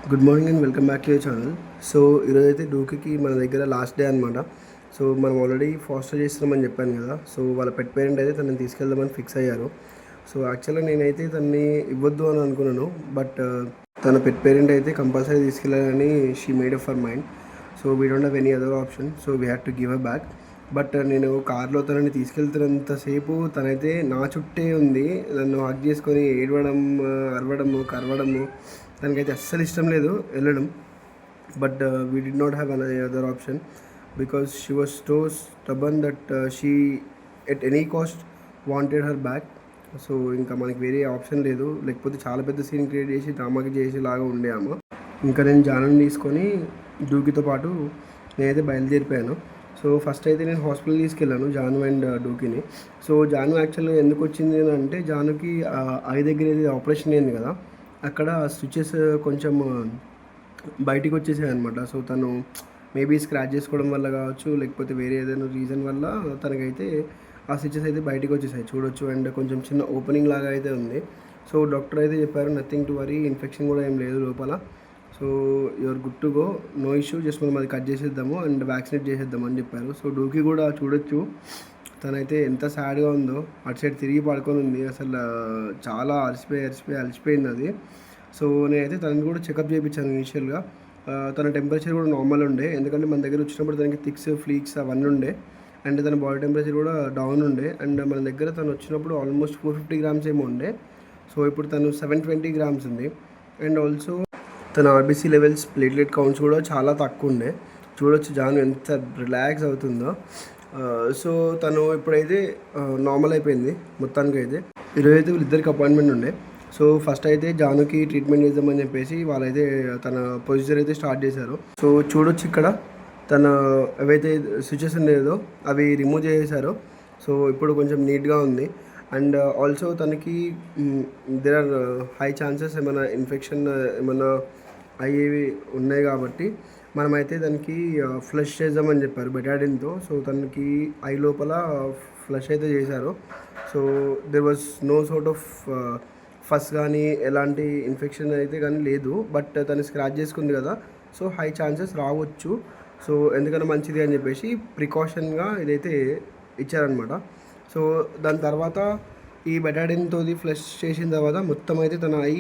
Good morning and welcome back to your channel. So ఈరోజైతే డూకీకి మన దగ్గర లాస్ట్ డే అనమాట. సో మనం ఆల్రెడీ ఫాస్టర్ చేస్తున్నామని చెప్పాను కదా. సో వాళ్ళ పెట్ పేరెంట్ అయితే తనని తీసుకెళ్దామని ఫిక్స్ అయ్యారు. సో యాక్చువల్గా నేనైతే తనని ఇవ్వద్దు అని అనుకున్నాను. బట్ తన పెట్ పేరెంట్ అయితే కంపల్సరీ తీసుకెళ్ళాలని she made up her mind. So we don't have any other option. So we had to give a back. But నేను కార్లో తనని తీసుకెళ్తున్నంతసేపు తనైతే నా చుట్టే ఉంది. నన్ను హగ్ చేసుకొని ఏడవడం, అరవడము, కరవడము. తనకైతే అస్సలు ఇష్టం లేదు వెళ్ళడం. But we did not have an other option because she was so stubborn that she at any cost wanted her back. So ఇంకా మనకి వేరే ఆప్షన్ లేదు, లేకపోతే చాలా పెద్ద సీన్ క్రియేట్ చేసి డ్రామాకి చేసేలాగా ఉండే అమ్మ. ఇంకా నేను జానుని తీసుకొని డూకితో పాటు నేనైతే బయలుదేరిపోయాను. సో ఫస్ట్ అయితే నేను హాస్పిటల్ తీసుకెళ్ళాను జాను అండ్ డూకిని. సో జాను యాక్చువల్గా ఎందుకు వచ్చింది అంటే జానుకి ఐ దగ్గర ఏది ఆపరేషన్ అయింది కదా, అక్కడ స్విచెస్ కొంచెం బయటికి వచ్చేసాయి అనమాట. సో తను మేబీ స్క్రాచ్ చేసుకోవడం వల్ల కావచ్చు, లేకపోతే వేరే ఏదైనా రీజన్ వల్ల తనకైతే ఆ స్విచెస్ అయితే బయటికి వచ్చేసాయి చూడొచ్చు. అండ్ కొంచెం చిన్న ఓపెనింగ్ లాగా అయితే ఉంది. సో డాక్టర్ అయితే చెప్పారు నథింగ్ టు వరీ, ఇన్ఫెక్షన్ కూడా ఏం లేదు లోపల. So your good to go, no issue, just మనం అది కట్ చేసేద్దాము అండ్ వ్యాక్సినేట్ చేసేద్దాము అని చెప్పారు. సో డూకి కూడా చూడొచ్చు తనైతే ఎంత సాడ్గా ఉందో, అటు సైడ్ తిరిగి పడుకొని ఉంది. అసలు చాలా అలసిపోయింది అది. సో నేనైతే తనని కూడా చెకప్ చేయించాను ఇనిషియల్గా. తన టెంపరేచర్ కూడా నార్మల్ ఉండే, ఎందుకంటే మన దగ్గర వచ్చినప్పుడు తనకి థిక్స్ ఫ్లీక్స్ అవన్నీ ఉండే. అండ్ తన బాడీ టెంపరేచర్ కూడా డౌన్ ఉండే. అండ్ మన దగ్గర తను వచ్చినప్పుడు ఆల్మోస్ట్ 450 గ్రామ్స్ ఏమో ఉండే. సో ఇప్పుడు తను 720 గ్రామ్స్ ఉంది. అండ్ ఆల్సో తన ఆర్బీసీ లెవెల్స్, ప్లేట్లెట్ కౌంట్స్ కూడా చాలా తక్కువ ఉండే. చూడొచ్చు జాను ఎంత రిలాక్స్ అవుతుందో. సో తను ఇప్పుడైతే నార్మల్ అయిపోయింది మొత్తానికి. అయితే ఈరోజు అయితే వీళ్ళిద్దరికి అపాయింట్మెంట్ ఉండే. సో ఫస్ట్ అయితే జానుకి ట్రీట్మెంట్ చేద్దామని చెప్పేసి వాళ్ళైతే తన ప్రొసీజర్ అయితే స్టార్ట్ చేశారు. సో చూడొచ్చు ఇక్కడ తన ఏవైతే స్విచెస్ ఉండేదో అవి రిమూవ్ చేసేసారు. సో ఇప్పుడు కొంచెం నీట్గా ఉంది. అండ్ ఆల్సో తనకి దేర్ ఆర్ హై ఛాన్సెస్ ఏమైనా ఇన్ఫెక్షన్ ఏమైనా అయ్యేవి ఉన్నాయి కాబట్టి మనమైతే దానికి ఫ్లష్ చేద్దామని చెప్పారు బెటాడిన్తో. సో తనకి ఐ లోపల ఫ్లష్ అయితే చేశారు. So there was no sort of fuss కానీ ఎలాంటి ఇన్ఫెక్షన్ అయితే కానీ లేదు. బట్ తను స్క్రాచ్ చేసుకుంది కదా, సో హై ఛాన్సెస్ రావచ్చు. సో ఎందుకన్నా మంచిది అని చెప్పేసి ప్రికాషన్గా ఇదైతే ఇచ్చారనమాట. సో దాని తర్వాత ఈ బెటాడిన్తో ఫ్లష్ చేసిన తర్వాత మొత్తం అయితే తన ఐ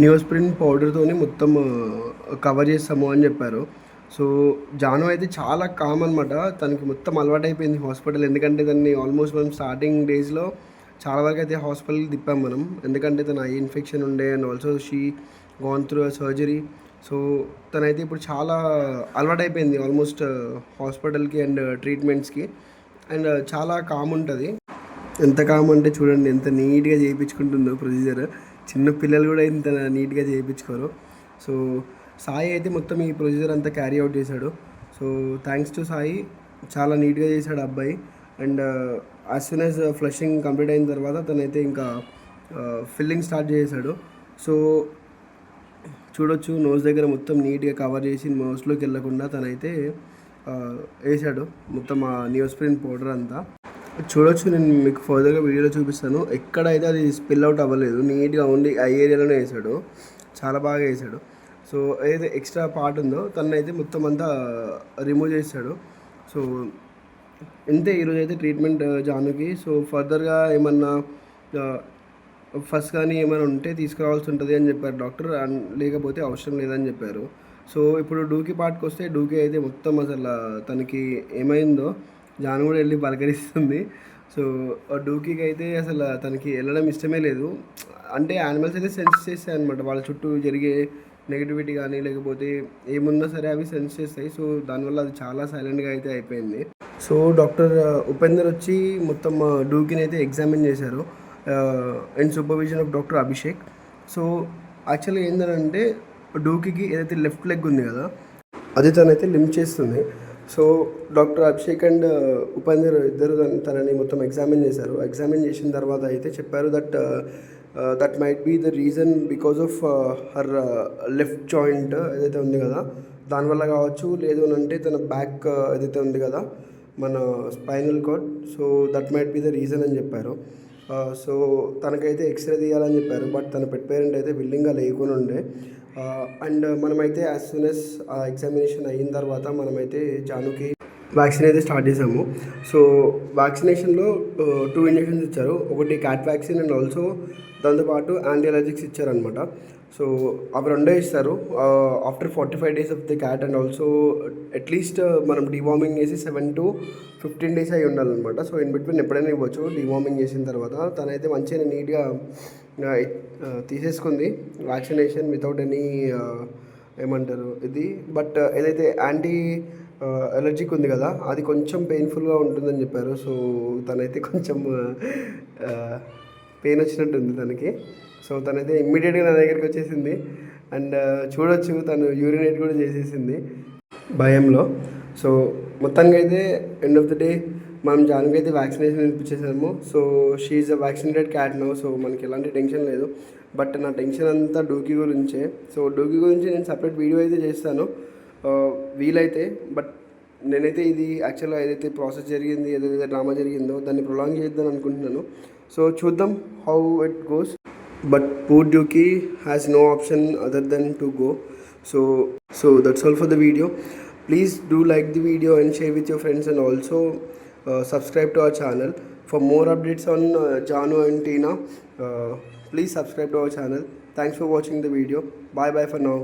నియోస్ప్రిన్ పౌడర్తో మొత్తం కవర్ చేస్తాము అని చెప్పారు. సో జాను అయితే చాలా కామ్ అనమాట. తనకి మొత్తం అలవాటు అయిపోయింది హాస్పిటల్, ఎందుకంటే దాన్ని ఆల్మోస్ట్ మనం స్టార్టింగ్ డేస్లో చాలా వరకు అయితే హాస్పిటల్కి తిప్పాం మనం, ఎందుకంటే తన ఐ ఇన్ఫెక్షన్ ఉండే. And also she gonna through surgery. So తనైతే ఇప్పుడు చాలా అలవాటు అయిపోయింది ఆల్మోస్ట్ హాస్పిటల్కి అండ్ ట్రీట్మెంట్స్కి. అండ్ చాలా కామ్ ఉంటుంది. ఎంత కామ్ అంటే చూడండి ఎంత నీట్గా చేయించుకుంటుందో ప్రొసీజర్. చిన్న పిల్లలు కూడా ఇంత నీట్గా చేయించుకోరు. సో సాయి అయితే మొత్తం ఈ ప్రొసీజర్ అంతా క్యారీ అవుట్ చేశాడు. సో థ్యాంక్స్ టు సాయి, చాలా నీట్గా చేశాడు అబ్బాయి. And as soon as flushing complete అయిన తర్వాత తనైతే ఇంకా ఫిల్లింగ్ స్టార్ట్ చేశాడు. సో చూడొచ్చు నోస్ దగ్గర మొత్తం నీట్గా కవర్ చేసి నోస్లోకి వెళ్ళకుండా తనైతే వేసాడు మొత్తం ఆ నియోస్ప్రిన్ పౌడర్ అంతా. చూడొచ్చు, నేను మీకు ఫర్దర్గా వీడియోలో చూపిస్తాను. ఎక్కడైతే అది స్పిల్ అవుట్ అవ్వలేదు, నీట్గా ఉండి ఆ ఏరియాలోనే వేసాడు, చాలా బాగా వేసాడు. సో ఏదైతే ఎక్స్ట్రా పార్ట్ ఉందో తనైతే మొత్తం అంతా రిమూవ్ చేశాడు. సో ఇంతే ఈరోజు అయితే ట్రీట్మెంట్ జానుకి. సో ఫర్దర్గా ఏమన్నా ఫస్ట్ కానీ ఏమైనా ఉంటే తీసుకురావాల్సి ఉంటుంది అని చెప్పారు డాక్టర్, లేకపోతే అవసరం లేదని చెప్పారు. సో ఇప్పుడు డూకి పార్ట్కి వస్తే డూకి అయితే మొత్తం అసలు తనకి ఏమైందో జాను కూడా వెళ్ళి పలకరిస్తుంది. సో డూకీకి అయితే అసలు తనకి వెళ్ళడం ఇష్టమే లేదు. అంటే యానిమల్స్ అయితే సెన్స్ చేస్తాయి అనమాట, వాళ్ళ చుట్టూ జరిగే నెగిటివిటీ కానీ లేకపోతే ఏమున్నా సరే అవి సెన్స్ చేస్తాయి. సో దానివల్ల అది చాలా సైలెంట్గా అయితే అయిపోయింది. సో డాక్టర్ ఉపేందర్ వచ్చి మొత్తం డూకిని అయితే ఎగ్జామిన్ చేశారు in supervision of doctor Abhishek. So actually ఏంటంటే డూకీకి ఏదైతే లెఫ్ట్ లెగ్ ఉంది కదా అది తనైతే లింప్ చేస్తుంది. So doctor Abhishek and Upender ఇద్దరు తనని మొత్తం ఎగ్జామిన్ చేశారు. ఎగ్జామిన్ చేసిన తర్వాత అయితే చెప్పారు that might be the reason because of her left joint ఏదైతే ఉంది కదా దానివల్ల కావచ్చు, లేదు అని అంటే తన బ్యాక్ ఏదైతే ఉంది కదా మన spinal cord, so that might be the reason అని చెప్పారు. సో తనకైతే ఎక్స్రే తీయాలని చెప్పారు. బట్ తన పెట్ పేరెంట్ అయితే విల్లింగ్గా లేకుండా ఉండే. అండ్ మనమైతే యాజ్ సూన్ ఎస్ ఎగ్జామినేషన్ అయిన తర్వాత మనమైతే జానుకి వ్యాక్సిన్ అయితే స్టార్ట్ చేసాము. సో వ్యాక్సినేషన్లో 2 ఇంజెక్షన్స్ ఇచ్చారు. ఒకటి క్యాట్ వ్యాక్సిన్ అండ్ ఆల్సో దాంతోపాటు యాంటీ అలర్జిక్స్ ఇచ్చారనమాట. సో అవి రెండే ఇస్తారు after 45 days of the cat and also at least మనం డివార్మింగ్ చేసి 7 to 15 days అయి ఉండాలన్నమాట. సో ఇన్ బిట్వీన్ ఎప్పుడైనా ఇవ్వచ్చు. డివార్మింగ్ చేసిన తర్వాత తనైతే మంచిగా నీట్గా తీసేసుకుంది వ్యాక్సినేషన్ వితౌట్ ఎనీ ఏమంటారు ఇది. బట్ ఏదైతే యాంటీ ఎలర్జిక్ ఉంది కదా, అది కొంచెం పెయిన్ఫుల్గా ఉంటుందని చెప్పారు. సో తనైతే కొంచెం పెయిన్ వచ్చినట్టుంది తనకి. సో తనైతే ఇమ్మీడియట్గా నా దగ్గరికి వచ్చేసింది అండ్ చూడొచ్చు తను యూరినేట్ కూడా చేసేసింది భయంలో. సో మొత్తానికి అయితే ఎండ్ ఆఫ్ ద డే మనం జాన్కి అయితే వ్యాక్సినేషన్ ఇప్పించేసాము. So she is a vaccinated cat no. సో మనకి ఎలాంటి టెన్షన్ లేదు. బట్ నా టెన్షన్ అంతా డూకీ గురించే. సో డూకీ గురించి నేను సపరేట్ వీడియో అయితే చేస్తాను వీలైతే. బట్ నేనైతే ఇది యాక్చువల్గా ఏదైతే ప్రాసెస్ జరిగింది, ఏదైతే డ్రామా జరిగిందో దాన్ని ప్రొలాంగ్ చేద్దాం అనుకుంటున్నాను. సో చూద్దాం how it goes. But poor Dookie has no option other than to go. So that's all for the video. Please do like the video and share with your friends and also subscribe to our channel. For more updates on Janu and Tina, please subscribe to our channel. Thanks for watching the video. Bye bye for now.